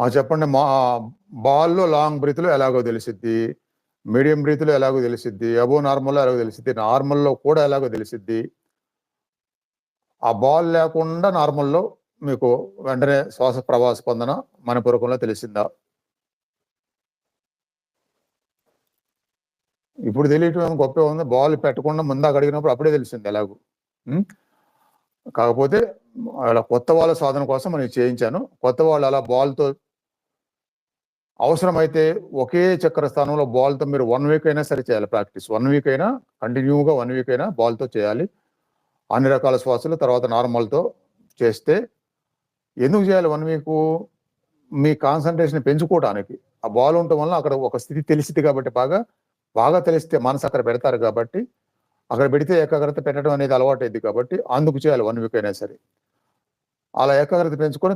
చెప్పండి. బాల్‌లో లాంగ్ బ్రీత్‌లో ఎలాగో తెలిసిద్ది. మీడియం బ్రీత్‌లో ఎలాగో తెలిసిద్ది. అబోవ్ నార్మల్‌లో ఎలాగో తెలిసిద్ది. నార్మల్‌లో కూడా ఎలాగో తెలిసిద్ది. ఆ బాల్ లేకుండా నార్మల్‌లో మీకు వెంటనే శ్వాస ప్రవాహ స్పందన మనపూర్వకంలో తెలిసిందా? ఇప్పుడు తెలియటం గొప్పే ఉంది. బాల్ పెట్టకుండా ముందాక అడిగినప్పుడు అప్పుడే తెలిసింది ఎలాగో. హ్మ్. కాకపోతే అలా కొత్త వాళ్ళ సాధన కోసం నేను చేయించాను. కొత్త వాళ్ళు అలా బాల్‌తో అవసరమైతే ఒకే చక్ర స్థానంలో బాల్‌తో మీరు 1 వీక్ అయినా సరే చేయాలి ప్రాక్టీస్. 1 వీక్ అయినా కంటిన్యూగా 1 వీక్ అయినా బాల్‌తో చేయాలి. అన్ని రకాల శ్వాసలు తర్వాత నార్మల్‌తో చేస్తే ఎందుకు చేయాలి 1 వీకు? మీ కాన్సంట్రేషన్ పెంచుకోవటానికి. ఆ బాల్ ఉండటం వల్ల అక్కడ ఒక స్థితి తెలిసిద్ది కాబట్టి బాగా తెలిస్తే మనసు అక్కడ పెడతారు కాబట్టి, అక్కడ పెడితే ఏకాగ్రత పెట్టడం అనేది అలవాటైద్ది కాబట్టి అందుకు చేయాలి 1 వీక్ అయినా సరే. అలా ఏకాగ్రత పెంచుకొని